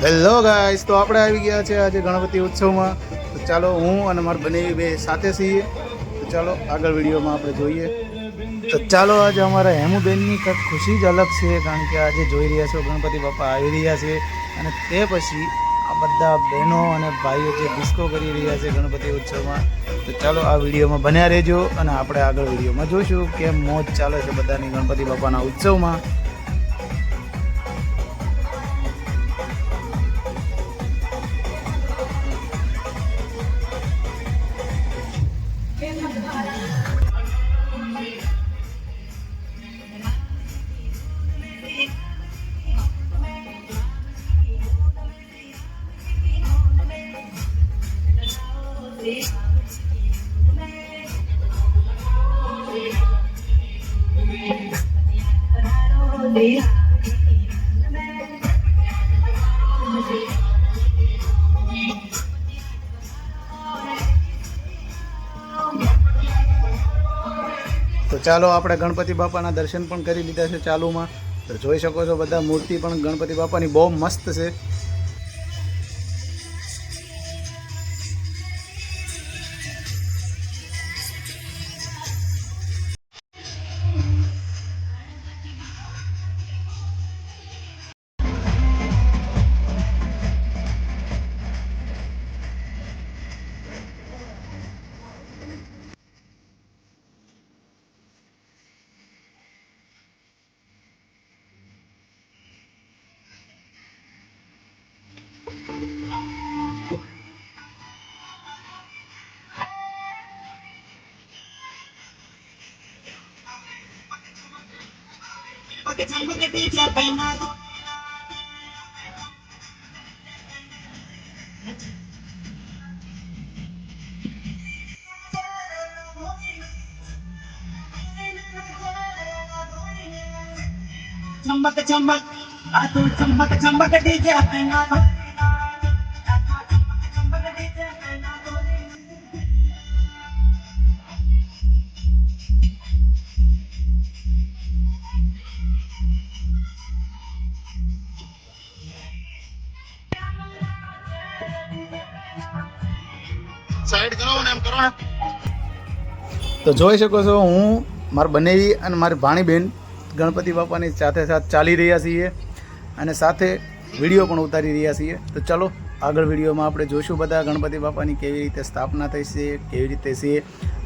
Hello guys, તો આપણે આવી ગયા છે આજે ગણપતિ ઉત્સવમાં. તો ચાલો હું અને મારા બનેવી બે સાથે છીએ. તો ચાલો આગળ વિડીયોમાં આપણે જોઈએ. તો ચાલો આજે અમારા હેમુબેનની કંઈક ખુશી જ અલગ છે, કારણ કે આજે જોઈ રહ્યા છો ગણપતિ બાપા આવી રહ્યા છે અને તે પછી આ બધા બહેનો અને ભાઈઓ જે ડિસ્કો કરી રહ્યા છે ગણપતિ ઉત્સવમાં. તો ચાલો આ વિડીયોમાં બન્યા રહેજો અને આપણે આગળ વિડીયોમાં જોઈશું કે મોજ ચાલે છે બધાની ગણપતિ બાપાના ઉત્સવમાં. તો ચાલો આપણે ગણપતિ બાપાના દર્શન પણ કરી લીધા છે ચાલુમાં. તો જોઈ શકો છો બધા મૂર્તિ પણ ગણપતિ બાપાની બહુ મસ્ત છે. Chambak chambak, atu chambak chambak DJ apna. Side કરો ને એમ કરો ને. તો જોઈ શકો છો હું, મારી બનેવી અને મારી ભાણીબેન ગણપતિ બાપાની સાથે ચાલી રહ્યા છીએ અને સાથે વિડીયો પણ ઉતારી રહ્યા છીએ. તો ચાલો આગળ વિડીયોમાં આપણે જોઈશું બધા ગણપતિ બાપાની કેવી રીતે સ્થાપના થઈ છે, કેવી રીતે છે.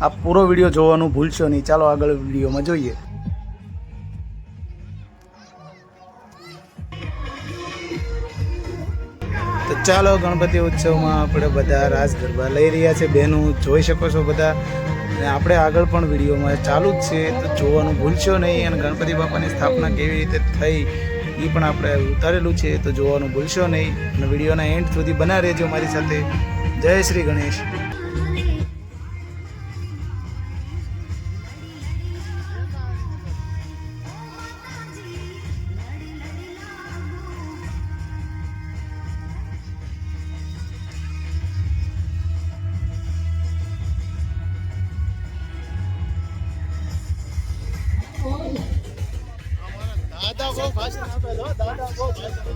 આ પૂરો વિડીયો જોવાનું ભૂલશો નહીં. ચાલો આગળ વિડીયોમાં જોઈએ. તો ચાલો ગણપતિ ઉત્સવમાં આપણે બધા રાસ ગરબા લઈ રહ્યા છે. બહેનો જોઈ શકો છો બધા, અને આપણે આગળ પણ વિડીયોમાં ચાલુ જ છે, તો જોવાનું ભૂલશો નહીં. અને ગણપતિ બાપાની સ્થાપના કેવી રીતે થઈ એ પણ આપણે ઉતારેલું છે, તો જોવાનું ભૂલશો નહીં. અને વિડીયોના એન્ડ સુધી બના રહેજો મારી સાથે. જય શ્રી ગણેશ. દાદા બહુ ભાષણ આપે છે, દાદા બહુ ભાષણ આપે.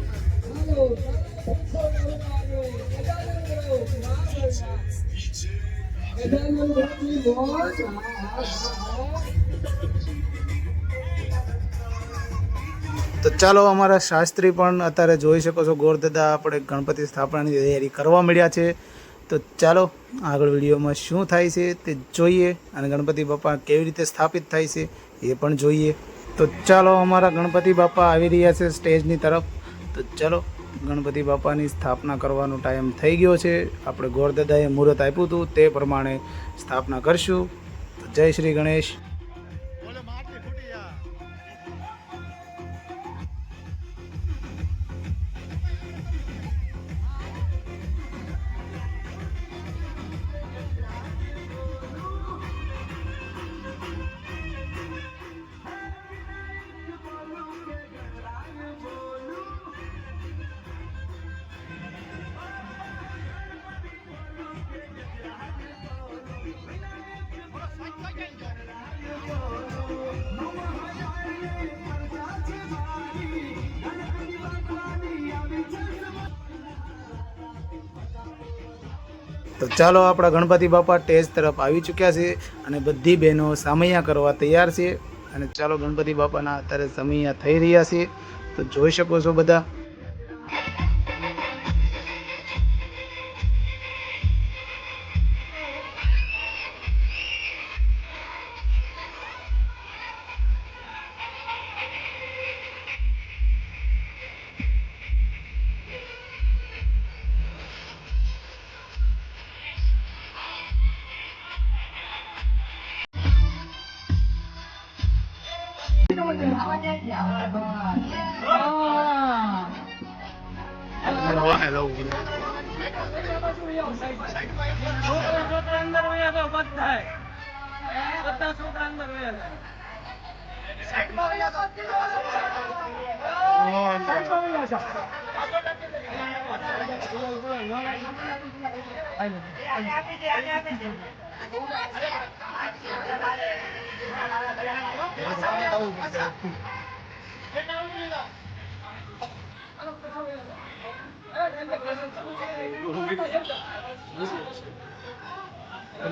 તો ચાલો અમારા શાસ્ત્રી પણ અત્યારે જોઈ શકો છો ગોરદાદા આપણે ગણપતિ સ્થાપનાની તૈયારી કરવા મળ્યા છે. તો ચાલો આગળ વિડીયોમાં શું થાય છે તે જોઈએ અને ગણપતિ બાપા કેવી રીતે સ્થાપિત થાય છે એ પણ જોઈએ. તો ચાલો અમારા ગણપતિ બાપા આવી રહ્યા છે સ્ટેજની તરફ. તો ચાલો ગણપતિ બાપાની સ્થાપના કરવાનો ટાઈમ થઈ ગયો છે. આપણે ગોરદાદાએ મુહૂર્ત આપ્યું હતું તે પ્રમાણે સ્થાપના કરશું. તો જય શ્રી ગણેશ. તો ચાલો આપણા ગણપતિ બાપા સ્ટેજ તરફ આવી ચૂક્યા છે અને બધી બહેનો સામૈયા કરવા તૈયાર છે. અને ચાલો ગણપતિ બાપાના અત્યારે સામૈયા થઈ રહ્યા છે, તો જોઈ શકો છો બધા.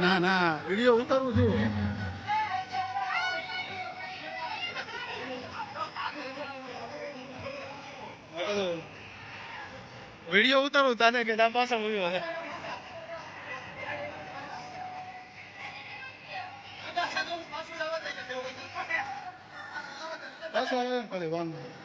ના ના વિડીયો ઉતારું છું. વિડીયો ઉતારું તાને કે ના પાછા મૂવ્યો હે. પાછો આવે ભલે વાંધો નહીં.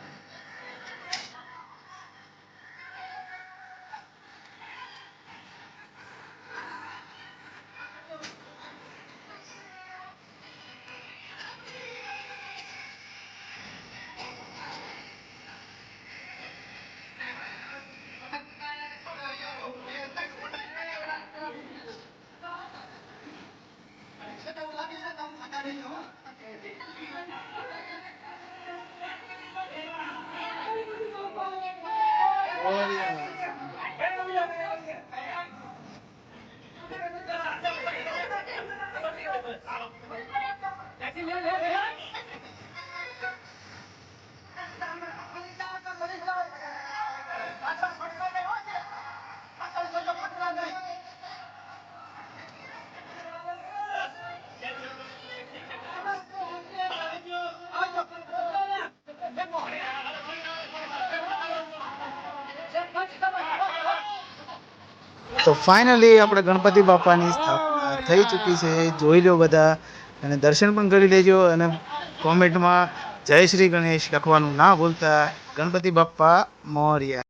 તો ફાઇનલી આપણે ગણપતિ બાપાની સ્થાપના થઈ ચૂકી છે, જોઈ લો બધા અને દર્શન પણ કરી લેજો. અને કોમેન્ટમાં જય શ્રી ગણેશ લખવાનું ના ભૂલતા. ગણપતિ બાપ્પા મોર્યા.